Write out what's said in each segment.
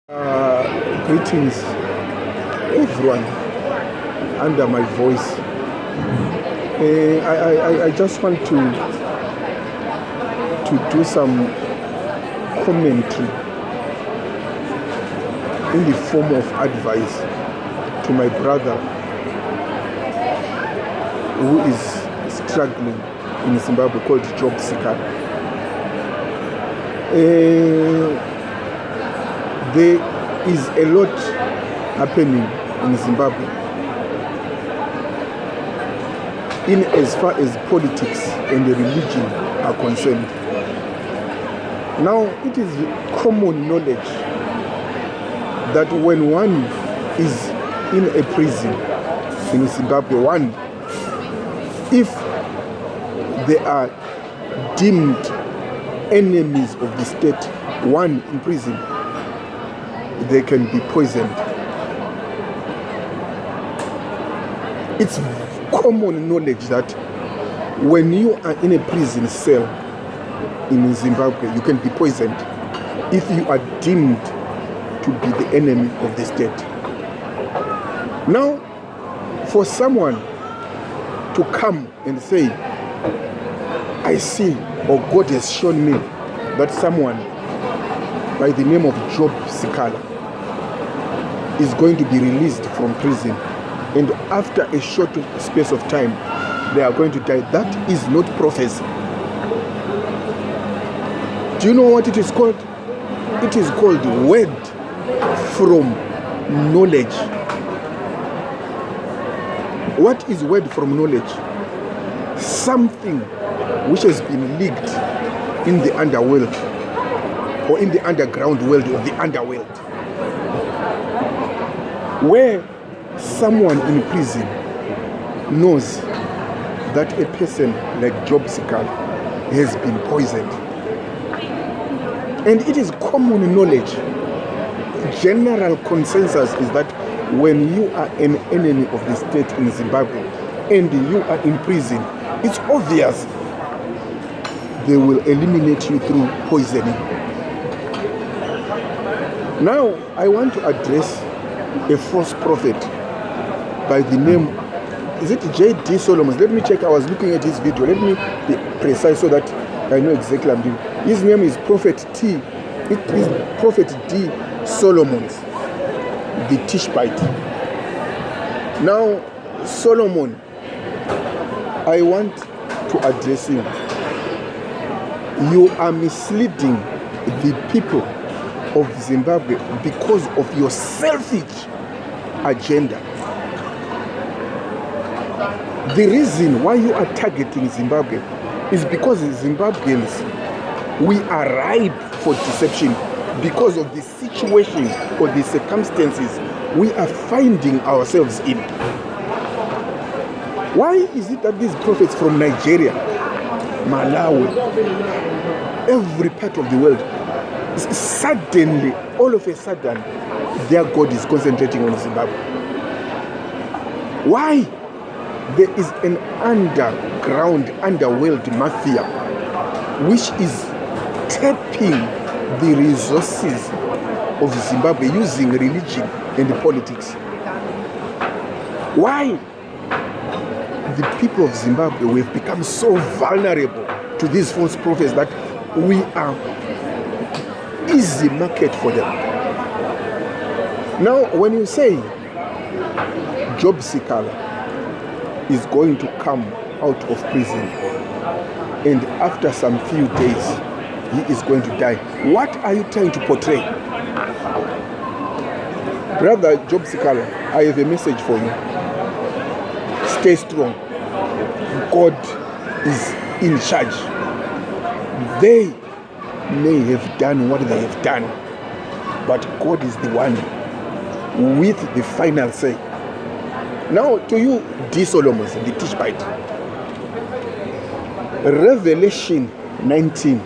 Greetings, everyone, under my voice. I just want to do some commentary in the form of advice to my brother who is struggling in Zimbabwe, called Job Sikhala. There is a lot happening in Zimbabwe in as far as politics and religion are concerned. Now, it is common knowledge that when one is in a prison in Zimbabwe, if they are deemed enemies of the state, in prison, they can be poisoned. It's common knowledge that when you are in a prison cell in Zimbabwe, you can be poisoned if you are deemed to be the enemy of the state. Now, for someone to come and say, I see, or God has shown me that someone by the name of Job Sikhala is going to be released from prison, and after a short space of time they are going to die. That is not prophecy. Do you know what it is called? It is called word from knowledge. What is word from knowledge? Something which has been leaked in the underworld, or in the underground world of the underworld, where someone in prison knows that a person like Job Sikhala has been poisoned. And it is common knowledge, general consensus is that when you are an enemy of the state in Zimbabwe and you are in prison, it's obvious they will eliminate you through poisoning. Now, I want to address a false prophet by the name, is it D Solomon? Let me check. I was looking at his video. Let me be precise so that I know exactly what I'm doing. His name is Prophet T. It is Prophet D Solomon, the Tishbite. Now, Solomon, I want to address you. You are misleading the people of Zimbabwe because of your selfish agenda. The reason why you are targeting Zimbabwe is because Zimbabweans, we are ripe for deception because of the situation or the circumstances we are finding ourselves in. Why is it that these prophets from Nigeria, Malawi, every part of the world, suddenly, all of a sudden, their God is concentrating on Zimbabwe? Why? There is an underworld mafia which is tapping the resources of Zimbabwe using religion and politics. Why? The people of Zimbabwe, we have become so vulnerable to these false prophets that we are easy market for them. Now, when you say Job Sikhala is going to come out of prison and after some few days he is going to die, what are you trying to portray? Brother Job Sikhala, I have a message for you. Stay strong. God is in charge. They may have done what they have done, but God is the one with the final say. Now to you, D Solomon, the Tishbite. Revelation 19,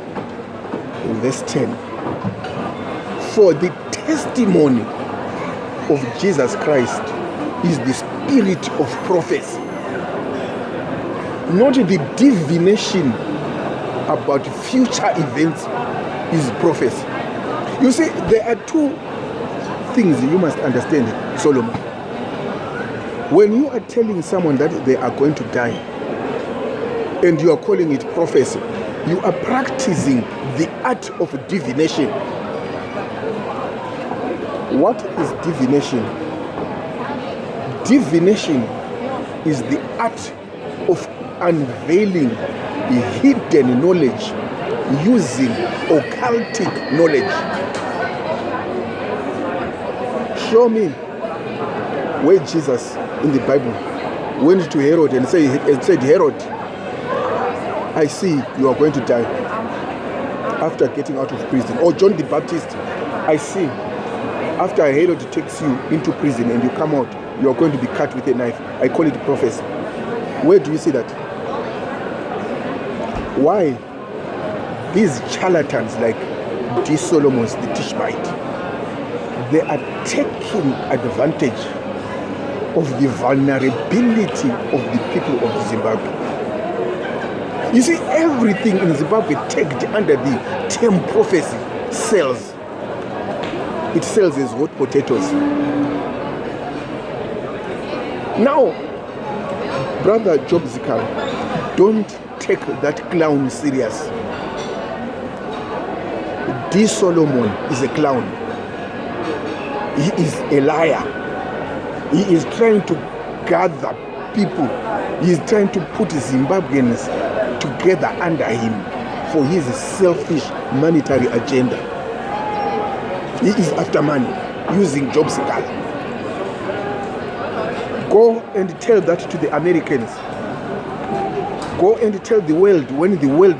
verse 10. For the testimony of Jesus Christ is the spirit of prophecy, not the divination about future events is prophecy. You see, there are two things you must understand, Solomon. When you are telling someone that they are going to die, and you are calling it prophecy, you are practicing the art of divination. What is divination? Divination is the art of unveiling hidden knowledge using occultic knowledge. Show me where Jesus in the Bible went to Herod and said, Herod, I see you are going to die after getting out of prison. Or John the Baptist, I see after Herod takes you into prison and you come out, you are going to be cut with a knife. I call it prophecy. Where do you see that? Why? These charlatans like D Solomon, the Tishbite, they are taking advantage of the vulnerability of the people of Zimbabwe. You see, everything in Zimbabwe tagged under the term prophecy sells. It sells as hot potatoes. Now, Brother Job Sikhala, don't take that clown serious. D Solomon is a clown. He is a liar. He is trying to gather people. He is trying to put Zimbabweans together under him for his selfish monetary agenda. He is after money using Job Sikhala. Go and tell that to the Americans. Go and tell the world when the war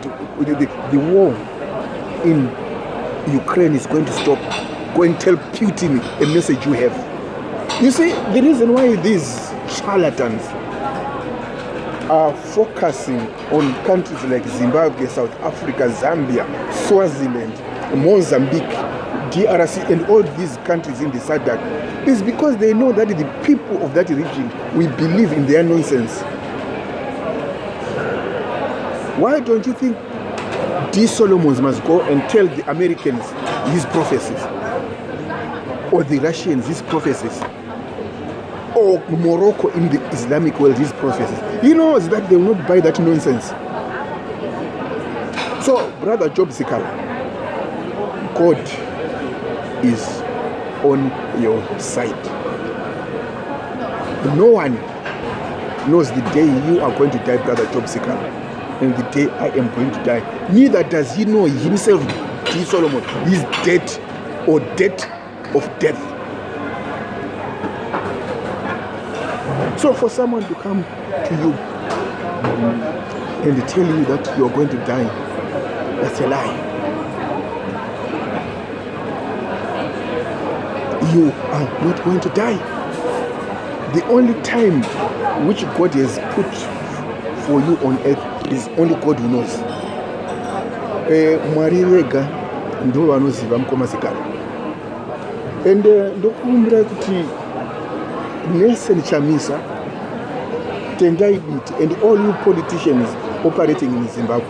in Ukraine is going to stop. Go and tell Putin a message you have. You see, the reason why these charlatans are focusing on countries like Zimbabwe, South Africa, Zambia, Swaziland, Mozambique, DRC, and all these countries in the SADC is because they know that the people of that region will believe in their nonsense. Why don't you think D Solomon must go and tell the Americans his prophecies, or the Russians his prophecies, or Morocco in the Islamic world his prophecies? He knows that they will not buy that nonsense. So, Brother Job Sikhala, God is on your side. No one knows the day you are going to die, Brother Job Sikhala, and the day I am going to die. Neither does he know himself, D Solomon, his death or death of death. So for someone to come to you and tell you that you are going to die, that's a lie. You are not going to die. The only time which God has put for you on earth is only God who knows. Mwari vega ndo vanoziva mukoma Sikhala. And ndokumbira kuti nese nichamisa tendai biti, and all you politicians operating in Zimbabwe,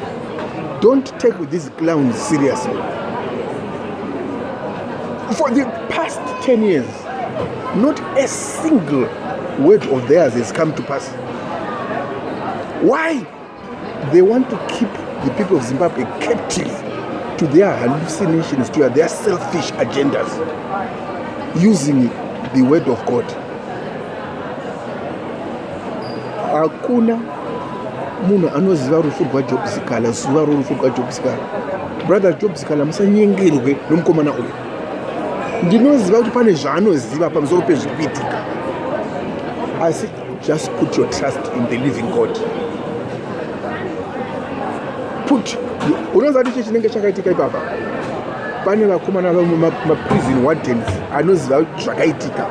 don't take these clowns seriously. For the past 10 years, not a single word of theirs has come to pass. Why? They want to keep the people of Zimbabwe captive to their hallucinations, to their selfish agendas, using the word of God. Hakuna munhu anoziva rufu rwaJob Sikhala, zuva rorufu rwaJob Sikhala. Brother Job Sikhala, musanyengerwe nomukomana uyu. Ndinoziva kuti pane zvaanoziva pamusoro pezviri kuitika. Asi just put your trust in the living God. Unoziva kuti ichi chinenge chakaitika ipapa. Pane vakomana prison wardens anoziva zvakaitika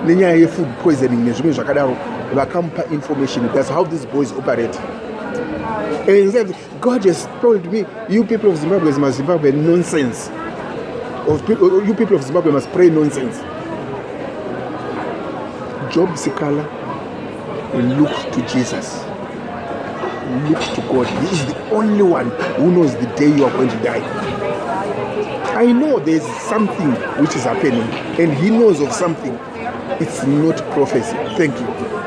nenyaya yefood poisoning nezvimwe zvakadaro. Vakamupa information. That's how these boys operate. And he said, God has told me, you people of Zimbabwe must Zimbabwe nonsense. You people of Zimbabwe must pray nonsense. Job Sikhala, look to Jesus. Look to God. He is the only one who knows the day you are going to die. I know there's something which is happening, and he knows of something. It's not prophecy. Thank you.